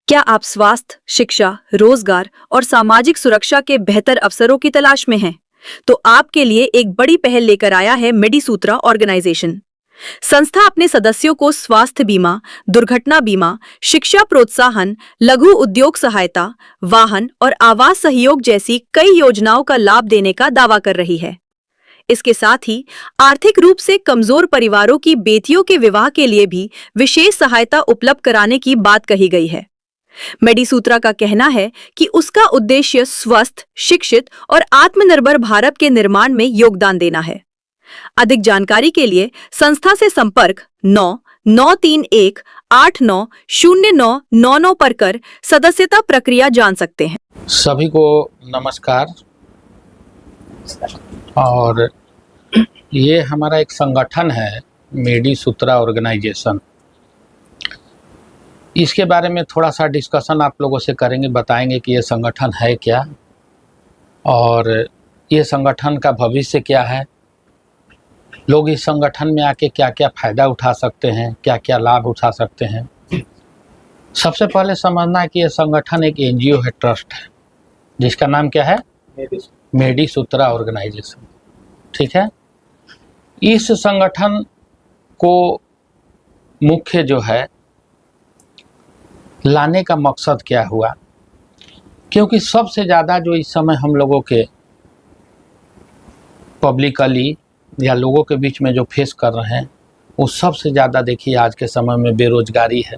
क्या आप स्वास्थ्य, शिक्षा, रोजगार और सामाजिक सुरक्षा के बेहतर अवसरों की तलाश में हैं? तो आपके लिए एक बड़ी पहल लेकर आया है मेडिसूत्रा ऑर्गेनाइजेशन। संस्था अपने सदस्यों को स्वास्थ्य बीमा, दुर्घटना बीमा, शिक्षा प्रोत्साहन, लघु उद्योग सहायता, वाहन और आवास सहयोग जैसी कई योजनाओं का लाभ देने का दावा कर रही है। इसके साथ ही आर्थिक रूप से कमजोर परिवारों की बेटियों के विवाह के लिए भी विशेष सहायता उपलब्ध कराने की बात कही गई है। मेडिसूत्रा का कहना है कि उसका उद्देश्य स्वस्थ, शिक्षित और आत्मनिर्भर भारत के निर्माण में योगदान देना है। अधिक जानकारी के लिए संस्था से संपर्क 99318909999 पर कर सदस्यता प्रक्रिया जान सकते हैं। सभी को नमस्कार। और ये हमारा एक संगठन है मेडिसूत्रा ऑर्गेनाइजेशन। इसके बारे में थोड़ा सा डिस्कशन आप लोगों से करेंगे, बताएंगे कि ये संगठन है क्या और ये संगठन का भविष्य क्या है, लोग इस संगठन में आके क्या क्या फ़ायदा उठा सकते हैं, क्या क्या लाभ उठा सकते हैं। सबसे पहले समझना है कि ये संगठन एक एनजीओ है, ट्रस्ट है, जिसका नाम क्या है? मेडिसूत्रा ऑर्गेनाइजेशन। ठीक है। इस संगठन को मुख्य जो है लाने का मकसद क्या हुआ, क्योंकि सबसे ज़्यादा जो इस समय हम लोगों के पब्लिकली या लोगों के बीच में जो फेस कर रहे हैं, वो सबसे ज़्यादा देखिए आज के समय में बेरोजगारी है,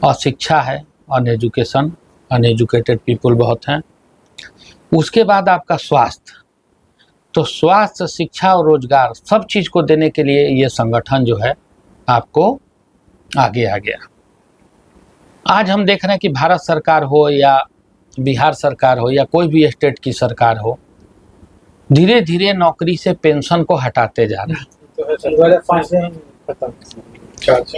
अशिक्षा है, अनएजुकेशन, अनएजुकेटेड पीपल बहुत हैं। उसके बाद आपका स्वास्थ्य। तो स्वास्थ्य, शिक्षा और रोजगार सब चीज़ को देने के लिए ये संगठन जो है आपको आगे आ गया। आज हम देख रहे हैं कि भारत सरकार हो या बिहार सरकार हो या कोई भी स्टेट की सरकार हो, धीरे धीरे नौकरी से पेंशन को हटाते जा रहा है।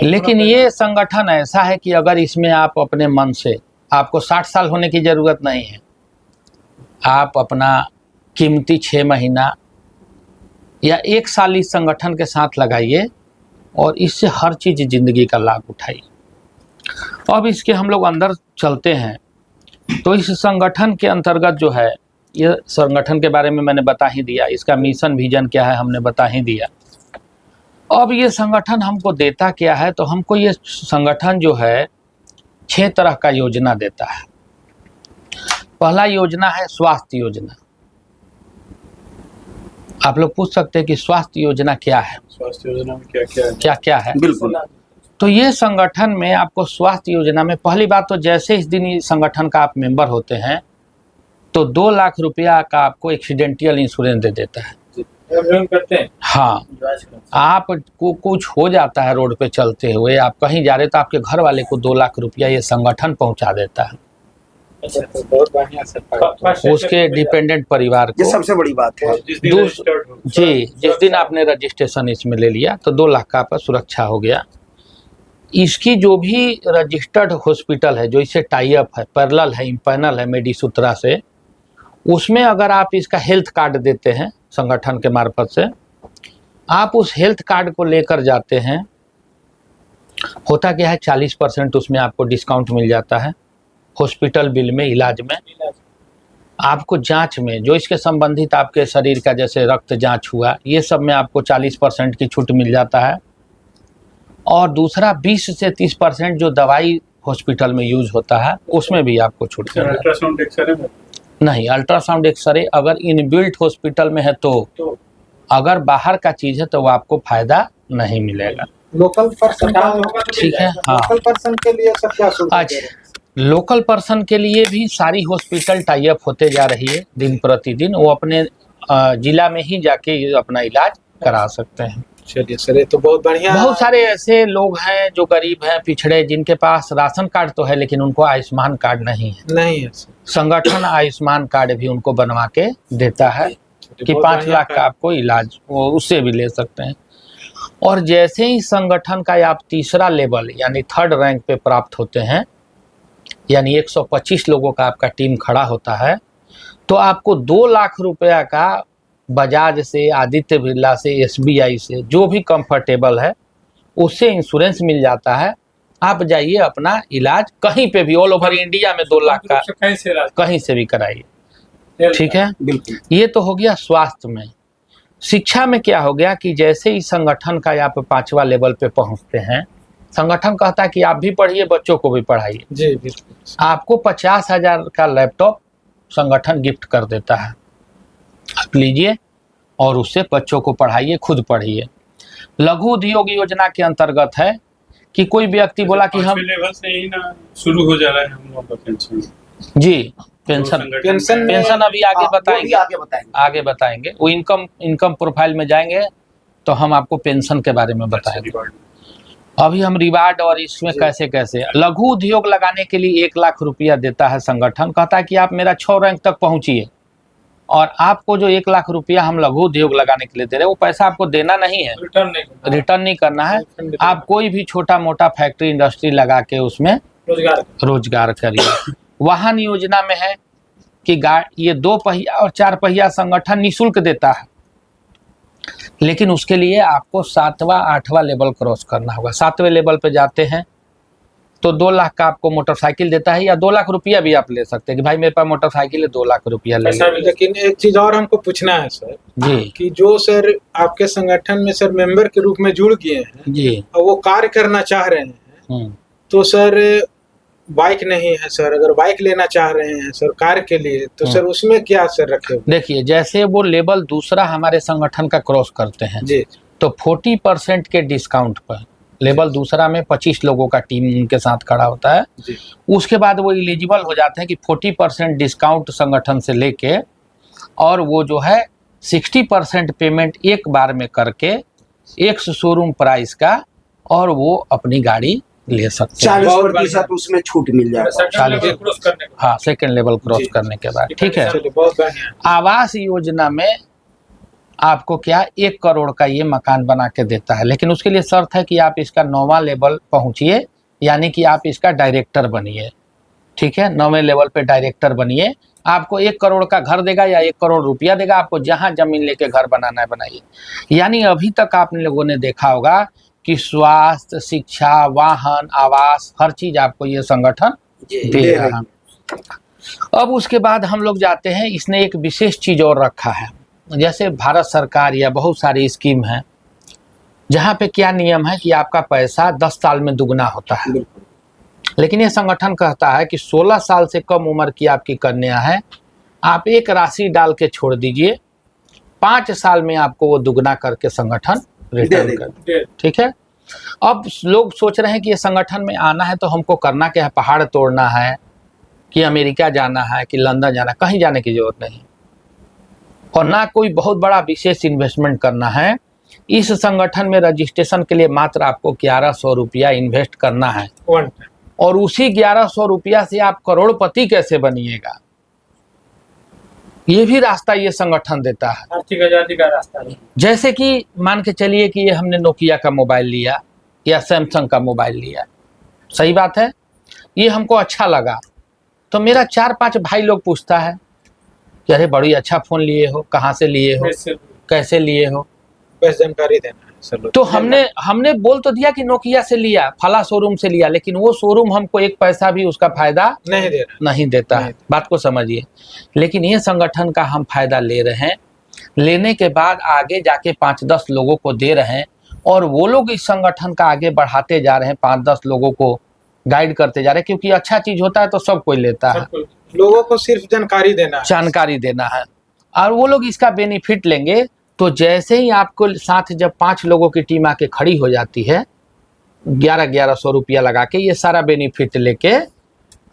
लेकिन ये संगठन ऐसा है कि अगर इसमें आप अपने मन से, आपको 60 साल होने की ज़रूरत नहीं है, आप अपना कीमती 6 महीना या 1 साल इस संगठन के साथ लगाइए और इससे हर चीज़ ज़िंदगी का लाभ उठाइए। अब इसके हम लोग अंदर चलते हैं। तो इस संगठन के अंतर्गत जो है, ये संगठन के बारे में मैंने बता ही दिया, इसका मिशन विजन क्या है हमने बता ही दिया। अब ये संगठन हमको देता क्या है, तो हमको ये संगठन जो है 6 तरह का योजना देता है। पहला योजना है स्वास्थ्य योजना। आप लोग पूछ सकते हैं कि स्वास्थ्य योजना क्या है, स्वास्थ्य योजना में क्या क्या क्या है। बिल्कुल। तो ये संगठन में आपको स्वास्थ्य योजना में पहली बात तो जैसे इस दिन इस संगठन का आप मेंबर होते हैं तो 2 लाख रुपया का आपको एक्सीडेंटल इंश्योरेंस दे देता है। करते हैं। हाँ, आपको कुछ हो जाता है रोड पे चलते हुए, आप कहीं जा रहे तो आपके घर वाले को 2 लाख रुपया ये संगठन पहुंचा देता है। अच्छा, तो बहुत बढ़िया। उसके डिपेंडेंट परिवार को। ये सबसे बड़ी बात है। जिस दिन आपने रजिस्ट्रेशन इसमें ले लिया तो 2 लाख का आपका सुरक्षा हो गया। इसकी जो भी रजिस्टर्ड हॉस्पिटल है, जो इससे टाई अप है, पैरेलल है, इम्पैनल है मेडिसूत्रा से, उसमें अगर आप इसका हेल्थ कार्ड देते हैं संगठन के मार्फत से, आप उस हेल्थ कार्ड को लेकर जाते हैं, होता क्या है 40% उसमें आपको डिस्काउंट मिल जाता है हॉस्पिटल बिल में, इलाज में। आपको जांच में जो इसके संबंधित आपके शरीर का जैसे रक्त जांच हुआ, ये सब में आपको 40% की छूट मिल जाता है। और दूसरा 20 से 30% जो दवाई हॉस्पिटल में यूज होता है उसमें भी आपको छूट मिलता है। अल्ट्रासाउंड एक्सरे में नहीं, अल्ट्रासाउंड एक्सरे अगर इनबिल्ट हॉस्पिटल में है तो अगर बाहर का चीज़ है तो वो आपको फायदा नहीं मिलेगा। लोकल पर्सन ठीक है। हाँ, लोकल पर्सन के लिए सब क्या सुविधा? अच्छा, लोकल पर्सन के लिए भी सारी हॉस्पिटल टाई अप होते जा रही है दिन प्रतिदिन। वो अपने जिला में ही जाके अपना इलाज करा सकते हैं। चलिए सर, ये तो बहुत बढ़िया। बहुत सारे ऐसे लोग हैं जो गरीब हैं, पिछड़े, जिनके पास राशन कार्ड तो है लेकिन उनको आयुष्मान कार्ड नहीं है। संगठन आयुष्मान कार्ड भी उनको बनवा के देता है कि 5 लाख का आपको इलाज वो उससे भी ले सकते हैं। और जैसे ही संगठन का आप तीसरा लेवल यानी 3rd रैंक पे प्राप्त होते हैं, यानी 125 लोगों का आपका टीम खड़ा होता है, तो आपको 2 लाख रुपया का बजाज से, आदित्य बिरला से, SBI से, जो भी कंफर्टेबल है उससे इंश्योरेंस मिल जाता है आप जाइए अपना इलाज कहीं पे भी ऑल ओवर इंडिया में 2 लाख का कहीं से भी कराइए, ठीक है। बिल्कुल। ये तो हो गया स्वास्थ्य में। शिक्षा में क्या हो गया कि जैसे ही संगठन का आप 5वां लेवल पे पहुंचते हैं, संगठन कहता है कि आप भी पढ़िए, बच्चों को भी पढ़ाइए। जी बिल्कुल। आपको 50,000 का लैपटॉप संगठन गिफ्ट कर देता है, आप लीजिए और उससे बच्चों को पढ़ाइए, खुद पढ़िए। लघु उद्योग योजना के अंतर्गत है कि कोई व्यक्ति बोला कि हम लेवल से ही ना शुरू हो जा रहा है हम लोग का पेंशन। जी पेंशन पेंशन अभी आगे बताएंगे, आगे बताएंगे। वो इनकम प्रोफाइल में जाएंगे तो हम आपको पेंशन के बारे में बताएंगे। अभी हम रिवार्ड और इसमें कैसे कैसे लघु उद्योग लगाने के लिए 1 लाख रुपया देता है संगठन, कहता है कि आप मेरा 6 रैंक तक पहुंचिए और आपको जो 1 लाख रुपया हम लघु उद्योग लगाने के लिए दे रहे हैं वो पैसा आपको देना नहीं है, रिटर्न नहीं करना है। आप कोई भी छोटा मोटा फैक्ट्री इंडस्ट्री लगा के उसमें रोजगार करिए। वाहन योजना में है कि ये 2 पहिया और 4 पहिया संगठन निःशुल्क देता है, लेकिन उसके लिए आपको 7वां 8वां लेवल क्रॉस करना होगा। 7वें लेवल पे जाते हैं तो 2 लाख का आपको मोटरसाइकिल देता है, या 2 लाख रुपया भी आप ले सकते हैं कि भाई मेरे पास मोटरसाइकिल है 2 लाख रुपया ले लीजिए। लेकिन एक चीज और हमको पूछना है सर जी कि जो सर आपके संगठन में सर मेंबर के रूप में जुड़ गए हैं जी और वो कार्य करना चाह रहे हैं, तो सर बाइक नहीं है सर, अगर बाइक लेना चाह रहे हैं सर कार्य के लिए, तो सर उसमें क्या सर रखे हुए? देखिए जैसे वो लेवल दूसरा हमारे संगठन का क्रॉस करते हैं जी, तो 40% के डिस्काउंट पर लेवल दूसरा में 25 लोगों का टीम उनके साथ खड़ा होता है जी। उसके बाद वो एलिजिबल हो जाते हैं कि 40% डिस्काउंट संगठन से लेके और वो जो है 60% पेमेंट एक बार में करके एक शोरूम प्राइस का और वो अपनी गाड़ी ले सकते हैं। 40% उसमें छूट मिल जाएगा। हाँ सेकेंड लेवल क्रॉस करने के बाद, ठीक है। चलिए बहुत बढ़िया। आवास योजना में आपको क्या 1 करोड़ का ये मकान बना के देता है, लेकिन उसके लिए शर्त है कि आप इसका 9वां लेवल पहुंचिए, यानी कि आप इसका डायरेक्टर बनिए, ठीक है। 9वें लेवल पे डायरेक्टर बनिए, आपको 1 करोड़ का घर देगा या 1 करोड़ रुपया देगा, आपको जहां जमीन लेके घर बनाना है बनाइए। यानी अभी तक आप लोगों ने देखा होगा कि स्वास्थ्य, शिक्षा, वाहन, आवास, हर चीज आपको ये संगठन दे रहा है। अब उसके बाद हम लोग जाते हैं, इसने एक विशेष चीज और रखा है, जैसे भारत सरकार या बहुत सारी स्कीम है जहाँ पे क्या नियम है कि आपका पैसा 10 साल में दुगना होता है, लेकिन ये संगठन कहता है कि 16 साल से कम उम्र की आपकी कन्या है, आप एक राशि डाल के छोड़ दीजिए, 5 साल में आपको वो दुगना करके संगठन रिटर्न कर, ठीक है। अब लोग सोच रहे हैं कि ये संगठन में आना है तो हमको करना क्या है, पहाड़ तोड़ना है कि अमेरिका जाना है कि लंदन जाना है, कहीं जाने की जरूरत नहीं और ना कोई बहुत बड़ा विशेष इन्वेस्टमेंट करना है। इस संगठन में रजिस्ट्रेशन के लिए मात्र आपको 1100 रुपया इन्वेस्ट करना है और उसी 1100 रुपया से आप करोड़पति कैसे बनिएगा, ये भी रास्ता ये संगठन देता है, आर्थिक आजादी का रास्ता। जैसे कि मान के चलिए कि ये हमने नोकिया का मोबाइल लिया या सैमसंग का मोबाइल लिया, सही बात है, ये हमको अच्छा लगा तो मेरा 4-5 भाई लोग पूछता है कि अरे बड़ी अच्छा फोन लिए हो, कहाँ से लिए हो, कैसे लिए हो, बस जानकारी देना है सर। तो हमने बोल तो दिया कि नोकिया से लिया, फला शोरूम से लिया, लेकिन वो शोरूम हमको 1 पैसा भी उसका फायदा नहीं देता है, बात को समझिए। लेकिन ये संगठन का हम फायदा ले रहे हैं, लेने के बाद आगे जाके 5-10 लोगों को दे रहे हैं और वो लोग इस संगठन का आगे बढ़ाते जा रहे हैं, 5-10 लोगों को गाइड करते जा रहे हैं, क्योंकि अच्छा चीज होता है तो सब कोई लेता है, लोगों को सिर्फ जानकारी देना है और वो लोग इसका बेनिफिट लेंगे। तो जैसे ही आपको साथ जब 5 लोगों की टीम आके खड़ी हो जाती है 1100 रुपया लगा के, ये सारा बेनिफिट लेके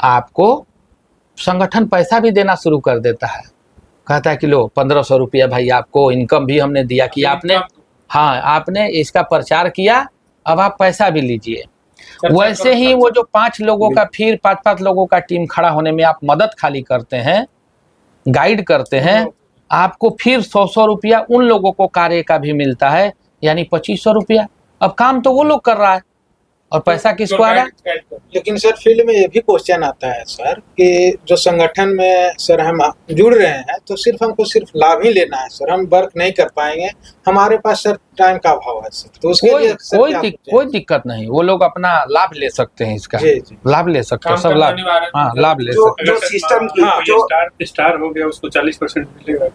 आपको संगठन पैसा भी देना शुरू कर देता है, कहता है कि लो 1500 रुपया भाई आपको इनकम भी हमने दिया कि आपने इसका प्रचार किया, अब आप पैसा भी लीजिए। वैसे ही वो जो 5 लोगों का फिर 5-5 लोगों का टीम खड़ा होने में आप मदद खाली करते हैं, गाइड करते हैं, आपको फिर 100 रुपया उन लोगों को कार्य का भी मिलता है, यानी 2500 रुपया। अब काम तो वो लोग कर रहा है और पैसा किसको आ रहा है। लेकिन सर फील्ड में ये भी क्वेश्चन आता है सर कि जो संगठन में सर हम जुड़ रहे हैं तो सिर्फ हमको सिर्फ लाभ ही लेना है सर, हम वर्क नहीं कर पाएंगे, हमारे पास सर टाइम का अभाव है सर, तो उसके लिए सर क्या सोचें? कोई दिक्कत नहीं, वो लोग अपना लाभ ले सकते हैं, इसका जी, जी। लाभ ले सकते हैं, काम सब करना लाभ, अनिवार्य है। हाँ लाभ ले जो सकते जो सिस्टम की हाँ, जो स्टार हो गया उसको 40% मिलेगा। हैं।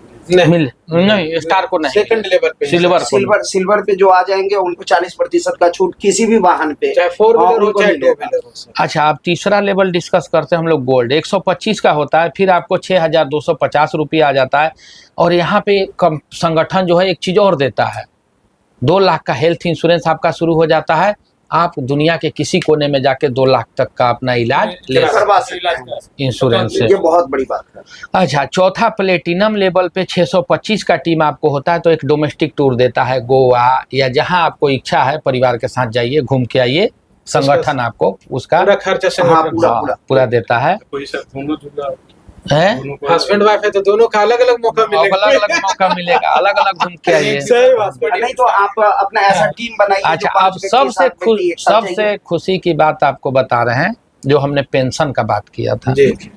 मिल नहीं, स्टार को नहीं, सेकंड लेवल पे सिल्वर को सिल्वर पे जो आ जाएंगे उनको 40% का छूट किसी भी वाहन पे, चाहे 4 हाँ, व्हीलर हो उनको चाहे 2 मिलेगा। व्हीलर हो सर। अच्छा, आप तीसरा लेवल डिस्कस करते हैं हम लोग। गोल्ड 125 का होता है, फिर आपको 6,250 रुपये आ जाता है। और यहाँ पे संगठन जो है एक चीज़ और देता है, 2 लाख का हेल्थ इंश्योरेंस आपका शुरू हो जाता है। आप दुनिया के किसी कोने में जाके 2 लाख तक का अपना इलाज ले करवा सकते हैं इंश्योरेंस से। ये बहुत बड़ी बात है। अच्छा, चौथा प्लेटिनम लेवल पे 625 का टीम आपको होता है, तो एक डोमेस्टिक टूर देता है, गोवा या जहां आपको इच्छा है परिवार के साथ जाइए, घूम के आइए, संगठन आपको उसका पूरा खर्चा हाँ, संगठन पूरा देता है। कोई सब दोनों जुड़ा हैं? दोनों को हस्बैंड वाइफ है तो दोनों का अलग अलग मौका मिलेगा। अलग अलग मौका मिलेगा, अलग अलग घूम के आइए। सही बात है। नहीं तो आप अपना ऐसा टीम बनाइए। अच्छा, अब सबसे खुशी की बात आपको बता रहे हैं, जो हमने पेंशन का बात किया था। जी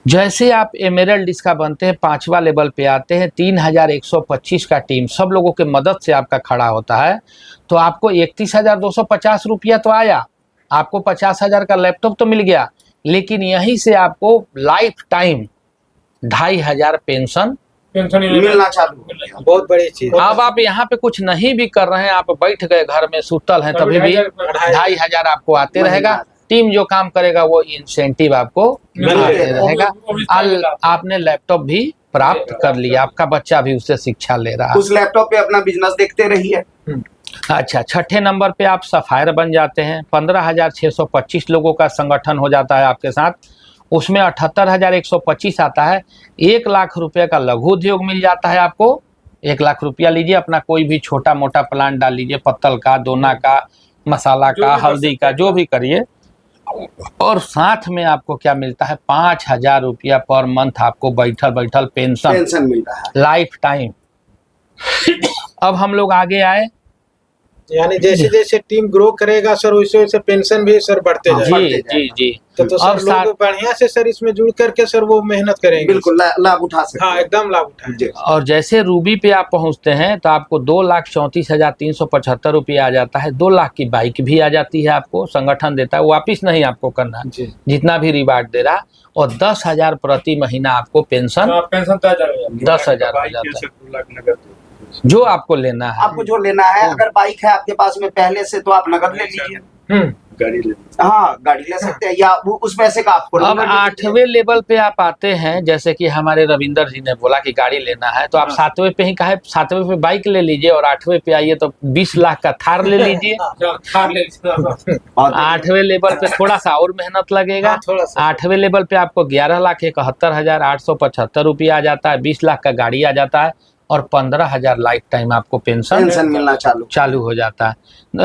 जैसे आप एमेरल्ड इसका बनते हैं, 5वां लेवल पे आते हैं, 3,125 का टीम सब लोगों के मदद से आपका खड़ा होता है, तो आपको 31,250 रुपया तो आया, आपको 50,000 का लैपटॉप तो मिल गया, लेकिन यहीं से आपको लाइफ टाइम 2,500 पेंशन मिलना चालू हो गया। बहुत बड़ी चीज। अब आप यहाँ पे कुछ नहीं भी कर रहे हैं, आप बैठ गए घर में सुतल हैं, तभी भी 2,500 आपको आते रहेगा। टीम जो काम करेगा वो इंसेंटिव आपको आते रहेगा। आपने लैपटॉप भी प्राप्त कर लिया, आपका बच्चा भी उससे शिक्षा ले रहा है, उस लैपटॉप पे अपना बिजनेस देखते रहिए। अच्छा, छठे नंबर पे आप सफायर बन जाते हैं, 15,625 लोगों का संगठन हो जाता है आपके साथ, उसमें 78,125 आता है। 1 लाख रुपए का लघु उद्योग मिल जाता है आपको। 1 लाख रुपया लीजिए, अपना कोई भी छोटा मोटा प्लांट डाल लीजिए, पत्तल का, दोना का, मसाला का, हल्दी का, जो भी करिए। और साथ में आपको क्या मिलता है, 5,000 रुपया पर मंथ आपको बैठल बैठल पेंशन मिल रहा है, लाइफ टाइम। अब हम लोग आगे आए, यानी जैसे जैसे टीम ग्रो करेगा सर, वैसे वैसे पेंशन भी सर बढ़ते जाएगा। जी। तो सर लोग बढ़िया से सर इसमें जुड़ करके सर वो मेहनत करेंगे, बिल्कुल लाभ उठा सकते हैं। हाँ एकदम लाभ उठाएंगे। और जैसे रूबी पे आप पहुंचते हैं तो आपको 2,34,375 रुपया आ जाता है। 2 लाख की बाइक भी आ जाती है आपको, संगठन देता है, वापिस नहीं आपको करना, जितना भी रिवार्ड दे रहा। और 10,000 प्रति महीना आपको पेंशन 10,000 हो जाता है, जो आपको लेना है। आपको जो लेना है, अगर बाइक है आपके पास में पहले से तो आप नगद ले लीजिए, गाड़ी ले हाँ गाड़ी ले सकते हैं, या वो उस पैसे का आपको। अब 8वें लेवल पे आप आते हैं, जैसे कि हमारे रविंदर जी ने बोला कि गाड़ी लेना है, तो आप 7वें पे ही कहे, 7वें पे बाइक ले लीजिए, और 8वें पे आइए तो 20 लाख का थार ले लीजिए। 8वें लेवल पे थोड़ा सा और मेहनत लगेगा। 8वें लेवल पे आपको 11,71,875 रुपया आ जाता है, 20 लाख का गाड़ी आ जाता है, और 15,000 लाइफ टाइम आपको पेंशन मिलना चालू हो जाता है।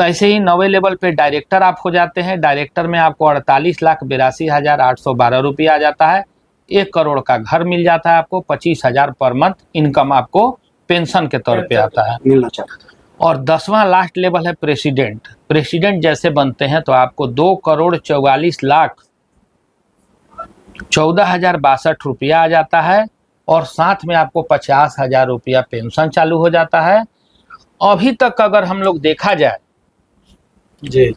ऐसे ही 9वें लेवल पे डायरेक्टर आप हो जाते हैं। डायरेक्टर में आपको 48,82,812 रुपया आ जाता है। 1 करोड़ का घर मिल जाता है आपको, 25,000 पर मंथ इनकम आपको पेंशन के तौर पे आता है, मिलना चाहिए। और 10वां लास्ट लेवल है प्रेसिडेंट। प्रेसिडेंट जैसे बनते हैं तो आपको 2,44,14,062 रुपया आ जाता है, और साथ में आपको 50,000 रुपया पेंशन चालू हो जाता है। अभी तक अगर हम लोग देखा जाए जी,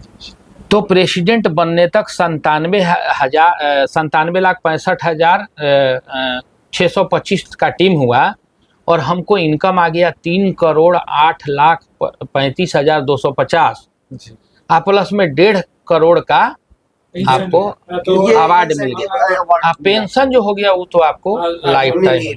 तो प्रेसिडेंट बनने तक 97,65,625 का टीम हुआ, और हमको इनकम आ गया 3,08,35,250। आप प्लस में 1.5 करोड़ का आपको अवार्ड मिल गया। पेंशन जो हो गया वो तो आपको लाइफ टाइम,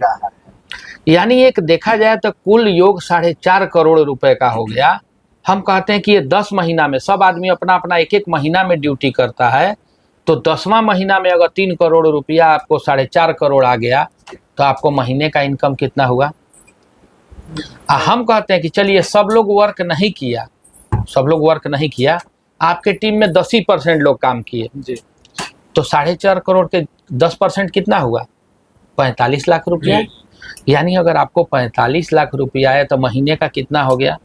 यानी एक देखा जाए तो कुल योग 4.5 करोड़ रुपए का हो गया। हम कहते हैं कि ये 10 महीना में, सब आदमी अपना अपना एक महीना में ड्यूटी करता है, तो 10वां महीना में अगर 3 करोड़ रुपया आपको 4.5 करोड़ आ गया, तो आपको महीने का इनकम कितना हुआ। हम कहते हैं कि चलिए सब लोग वर्क नहीं किया, आपके टीम में 10% लोग काम किए, तो 4.5 करोड़ के 10% कितना हुआ, 45 लाख रुपया। यानी अगर आपको 45 लाख रुपया आया तो महीने का कितना हो गया,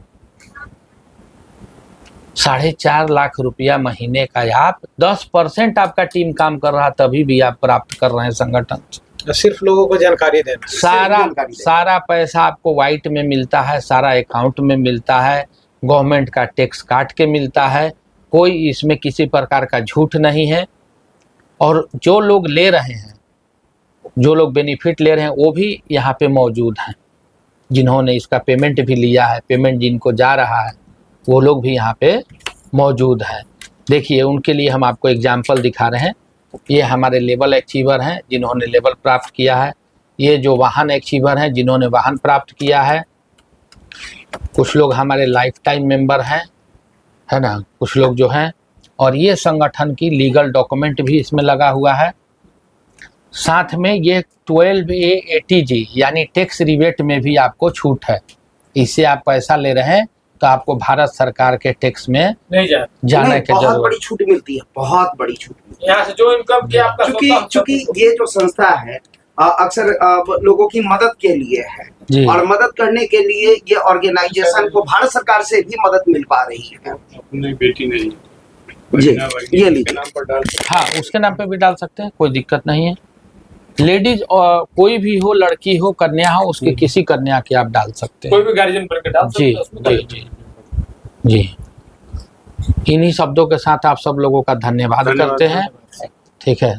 4.5 लाख रुपया महीने का। आप 10% आपका टीम काम कर रहा, तभी भी आप प्राप्त कर रहे हैं संगठन से। सिर्फ लोगों को जानकारी देना। सारा पैसा आपको वाइट में मिलता है, सारा अकाउंट में मिलता है, गवर्नमेंट का टैक्स काट के मिलता है, कोई इसमें किसी प्रकार का झूठ नहीं है। और जो लोग ले रहे हैं, जो लोग बेनिफिट ले रहे हैं, वो भी यहाँ पे मौजूद हैं, जिन्होंने इसका पेमेंट भी लिया है, पेमेंट जिनको जा रहा है, वो लोग भी यहाँ पे मौजूद हैं। देखिए, उनके लिए हम आपको एग्जाम्पल दिखा रहे हैं। ये हमारे लेवल अचीवर हैं, जिन्होंने लेवल प्राप्त किया है। ये जो वाहन अचीवर हैं, जिन्होंने वाहन प्राप्त किया है। कुछ लोग हमारे लाइफ टाइम मेंबर हैं, है ना, कुछ लोग जो हैं। और ये संगठन की लीगल डॉक्यूमेंट भी इसमें लगा हुआ है। साथ में ये 12A ATG यानी टैक्स रिबेट में भी आपको छूट है। इससे आप पैसा ले रहे हैं तो आपको भारत सरकार के टैक्स में नहीं जाने की बहुत जरूरत। बड़ी छूट मिलती है, बहुत बड़ी छूट मिलती यहाँ से जो इनकम की आपका चूंकि ये जो संस्था है अक्सर लोगों की मदद के लिए है, जी। और मदद करने के लिए ये ऑर्गेनाइजेशन को भारत सरकार से भी मदद मिल पा रही है। अपनी बेटी नहीं जी, ये के लीजिए। नाम पर डाल हाँ, उसके नाम पे भी डाल सकते हैं, कोई दिक्कत नहीं है। लेडीज और कोई भी हो, लड़की हो, कन्या हो, उसकी किसी कन्या की आप डाल सकते हैं। कोई भी गार्जियन करके डाल सकते जी हैं उसमें जी जी जी। इन्हीं शब्दों के साथ आप सब लोगों का धन्यवाद करते हैं। ठीक है।